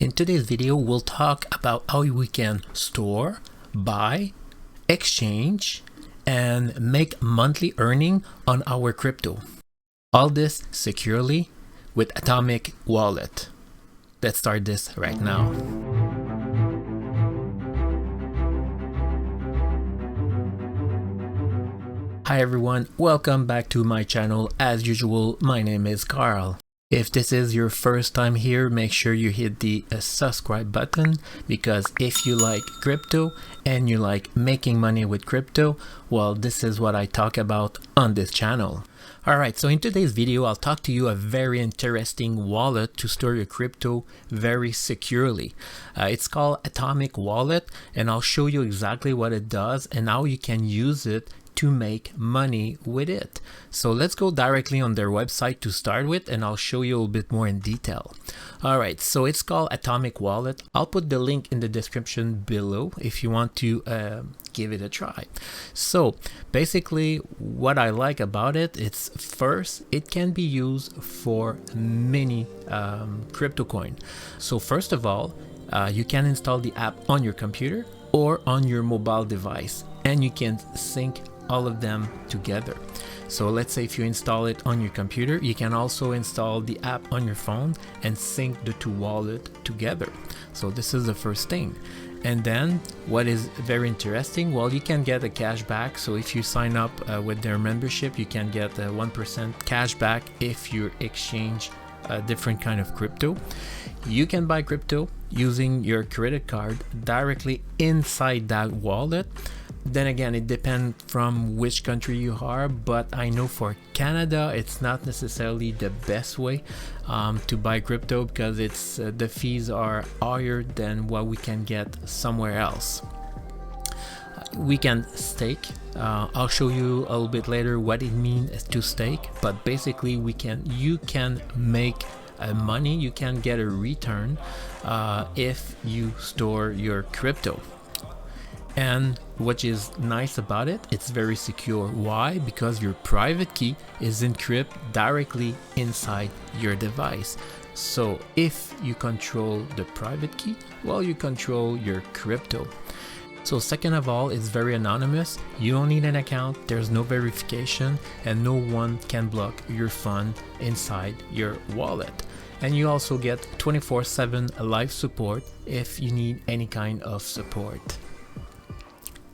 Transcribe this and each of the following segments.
In today's video, we'll talk about how we can store, buy, exchange, and make monthly earning on our crypto. All this securely with Atomic Wallet. Let's start this right now. Hi everyone, welcome back to my channel. As usual, my name is Carl. If this is your first time here, make sure you hit the subscribe button, because if you like crypto and you like making money with crypto, well, this is what I talk about on this channel. Alright, so in today's video, I'll talk to you a very interesting wallet to store your crypto very securely. It's called Atomic Wallet, and I'll show you exactly what it does and how you can use it to make money with it. So let's go directly on their website to start with, and I'll show you a little bit more in detail. Alright, so it's called Atomic Wallet. I'll put the link in the description below if you want to give it a try. So basically what I like about it, it's first, it can be used for many crypto coin. So first of all, you can install the app on your computer or on your mobile device, and you can sync all of them together. So let's say if you install it on your computer, you can also install the app on your phone and sync the two wallets together. So this is the first thing. And then what is very interesting, well, you can get a cash back. So if you sign up with their membership, you can get a 1% cash back if you exchange a different kind of crypto. You can buy crypto using your credit card directly inside that wallet. Then again, it depends from which country you are, but I know for Canada it's not necessarily the best way to buy crypto, because it's the fees are higher than what we can get somewhere else. We can stake. I'll show you a little bit later what it means to stake, but basically you can make money, you can get a return if you store your crypto. And what is nice about it, it's very secure. Why? Because your private key is encrypted directly inside your device. So if you control the private key, well, you control your crypto. So second of all, it's very anonymous. You don't need an account, there's no verification, and no one can block your fund inside your wallet. And you also get 24/7 live support if you need any kind of support.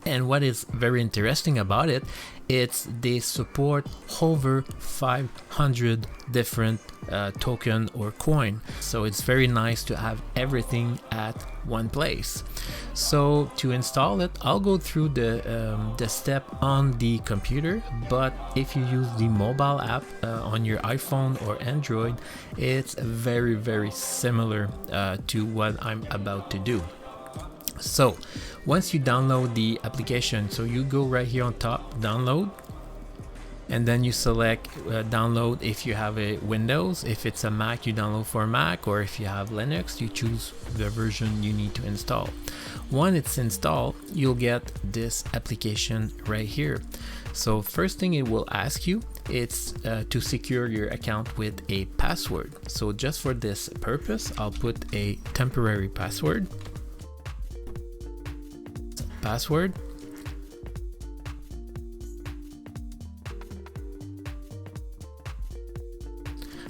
And what is very interesting about it, it's they support over 500 different token or coin. So it's very nice to have everything at one place. So to install it, I'll go through the step on the computer, but if you use the mobile app on your iPhone or Android, it's very similar to what I'm about to do. So once you download the application, so you go right here on top, download, and then you select download if you have a Windows. If it's a Mac, you download for Mac, or if you have Linux, you choose the version you need to install. Once it's installed, you'll get this application right here. So first thing it will ask you, it's to secure your account with a password. So just for this purpose, I'll put a temporary password.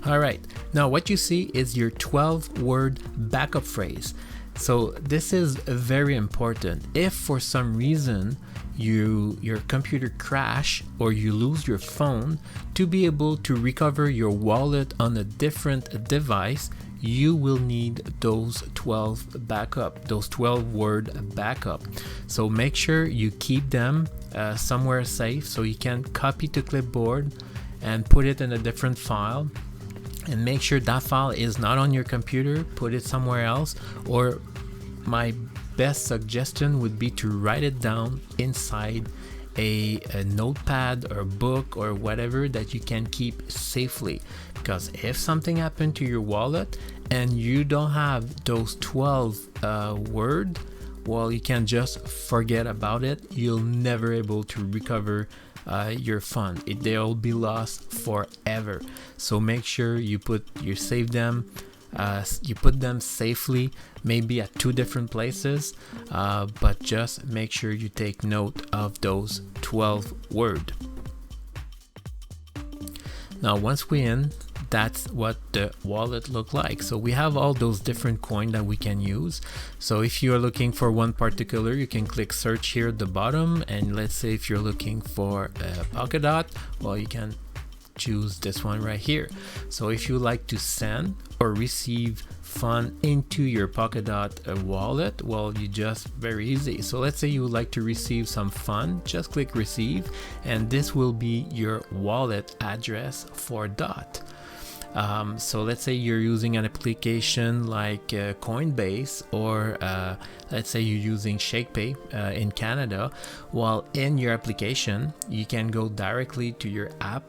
Alright, now what you see is your 12-word backup phrase. So this is very important. If for some reason your computer crash or you lose your phone, to be able to recover your wallet on a different device, you will need those 12 word backup. So make sure you keep them somewhere safe, so you can copy to clipboard and put it in a different file. And make sure that file is not on your computer, put it somewhere else, or my best suggestion would be to write it down inside a notepad or book or whatever that you can keep safely. Because if something happened to your wallet and you don't have those 12 words, well, you can just forget about it. You'll never able to recover your fund. They'll be lost forever. So make sure you save them you put them safely, maybe at 2 different places, but just make sure you take note of those 12 words. Now once we're in, that's what the wallet look like. So we have all those different coins that we can use. So if you're looking for one particular, you can click search here at the bottom, and let's say if you're looking for a Polkadot, well, you can choose this one right here. So if you like to send or receive fund into your Polkadot wallet, well, you just very easy. So let's say you would like to receive some fund, just click receive, and this will be your wallet address for DOT. So let's say you're using an application like Coinbase, or let's say you're using ShakePay in Canada. Well, in your application, you can go directly to your app,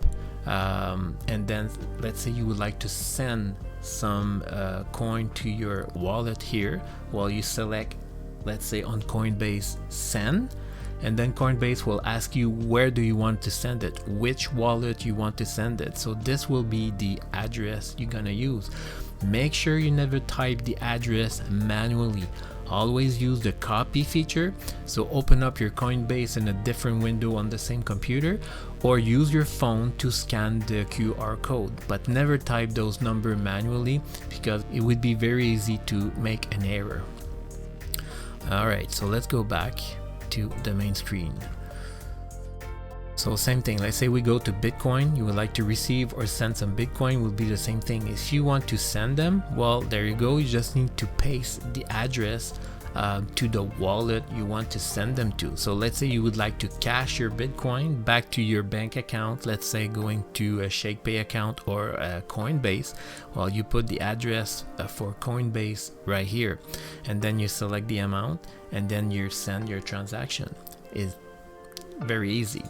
and then let's say you would like to send some coin to your wallet here. Well, you select, let's say on Coinbase, send, and then Coinbase will ask you where do you want to send it, which wallet you want to send it. So this will be the address you're gonna use. Make sure you never type the address manually. Always use the copy feature. So open up your Coinbase in a different window on the same computer, or use your phone to scan the QR code, but never type those numbers manually, because it would be very easy to make an error. All right, so let's go back to the main screen. So same thing, let's say we go to Bitcoin, you would like to receive or send some Bitcoin, will be the same thing. If you want to send them, well, there you go, you just need to paste the address to the wallet you want to send them to. So let's say you would like to cash your Bitcoin back to your bank account, let's say going to a ShakePay account or a Coinbase. Well, you put the address for Coinbase right here, and then you select the amount, and then you send your transaction. It's very easy.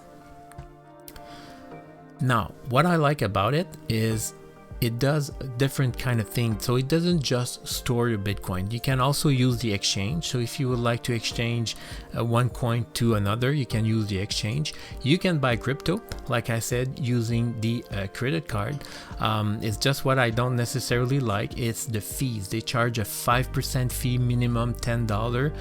Now, what I like about it is it does a different kind of thing. So it doesn't just store your Bitcoin. You can also use the exchange. So if you would like to exchange one coin to another, you can use the exchange. You can buy crypto, like I said, using the credit card. It's just what I don't necessarily like. It's the fees. They charge a 5% fee, minimum $10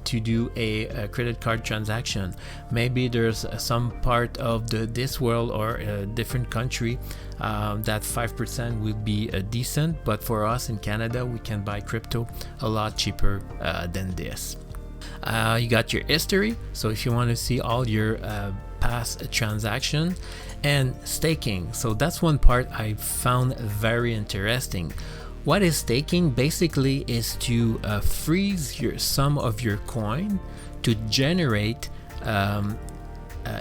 to do a credit card transaction. Maybe there's some part of this world or a different country that 5% would be decent, but for us in Canada, we can buy crypto a lot cheaper than this. You got your history, so if you want to see all your past transactions, and staking. So that's one part I found very interesting. What is staking? Basically is to freeze some of your coin to generate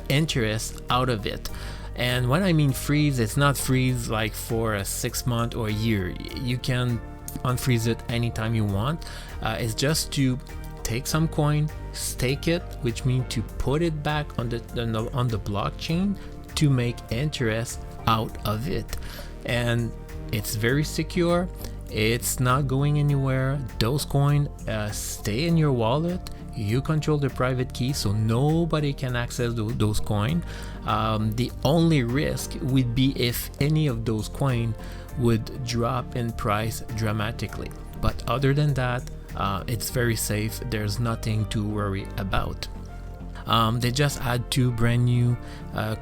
interest out of it. And when I mean freeze, it's not freeze like for a 6 month or a year. You can unfreeze it anytime you want. It's just to take some coin, stake it, which means to put it back on the blockchain to make interest out of it. And it's very secure. It's not going anywhere. Those coins stay in your wallet. You control the private key, so nobody can access those coins. The only risk would be if any of those coins would drop in price dramatically. But other than that, it's very safe. There's nothing to worry about. They just add 2 brand new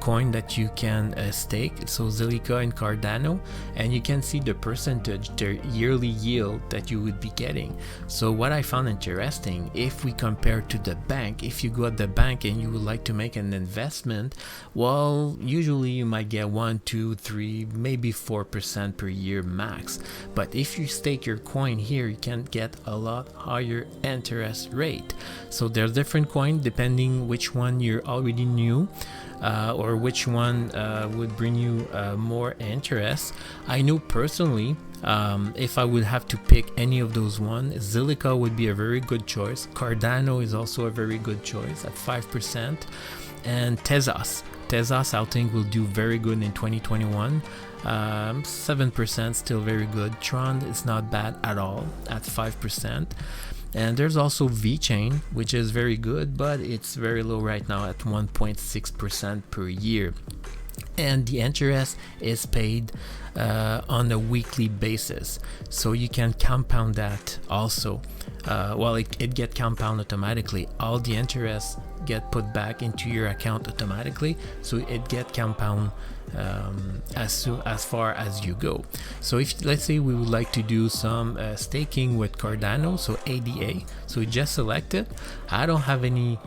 coin that you can stake, so Zilliqa and Cardano, and you can see the percentage, their yearly yield that you would be getting. So what I found interesting, if we compare to the bank, if you go at the bank and you would like to make an investment, well, usually you might get 1, 2, 3, maybe 4% per year max. But if you stake your coin here, you can get a lot higher interest rate. So there's different coins depending which one you're already new, or which one would bring you more interest. I know personally, if I would have to pick any of those ones, Zilliqa would be a very good choice. Cardano is also a very good choice at 5%, and Tezos I think will do very good in 2021. 7% still very good. Tron is not bad at all at 5%. And there's also VeChain, which is very good, but it's very low right now at 1.6% per year. and the interest is paid on a weekly basis, so you can compound that also. Well, it get compound automatically. All the interest get put back into your account automatically, so it get compound as far as you go. So if, let's say, we would like to do some staking with Cardano, so ADA, so you just select it. I don't have any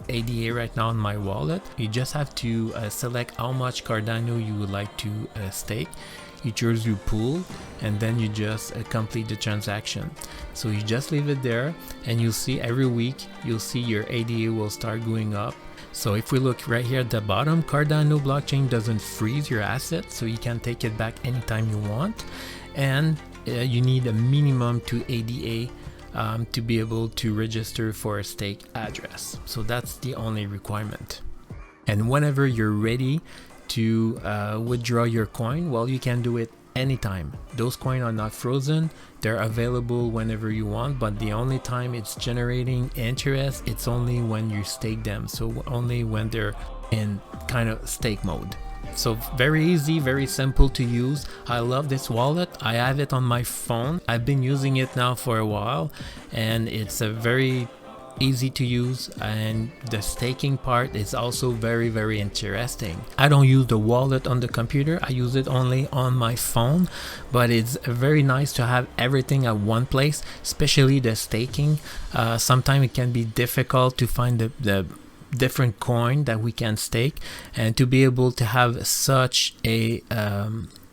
ADA right now in my wallet. You just have to select how much Cardano you would like to stake. You choose your pool, and then you just complete the transaction. So you just leave it there, and you'll see every week, you'll see your ADA will start going up. So if we look right here at the bottom, Cardano blockchain doesn't freeze your asset, so you can take it back anytime you want. And you need a minimum 2 ADA to be able to register for a stake address. So that's the only requirement. And whenever you're ready to withdraw your coin, well, you can do it anytime. Those coins are not frozen, they're available whenever you want, but the only time it's generating interest, it's only when you stake them, so only when they're in kind of stake mode. So very easy, very simple to use. I love this wallet. I have it on my phone. I've been using it now for a while, and it's a very easy to use, and the staking part is also very interesting. I don't use the wallet on the computer, I use it only on my phone, but it's very nice to have everything at one place, especially the staking. Sometimes it can be difficult to find the different coin that we can stake, and to be able to have such a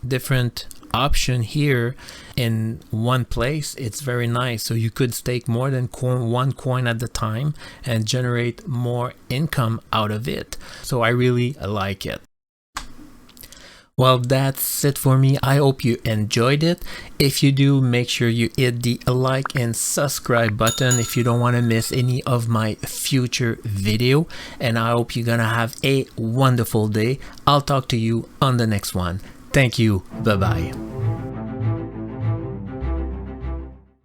different option here in one place, it's very nice. So you could stake more than one coin at the time and generate more income out of it. So I really like it. Well, that's it for me. I hope you enjoyed it. If you do, make sure you hit the like and subscribe button if you don't want to miss any of my future video. And I hope you're gonna have a wonderful day. I'll talk to you on the next one. Thank you. Bye-bye.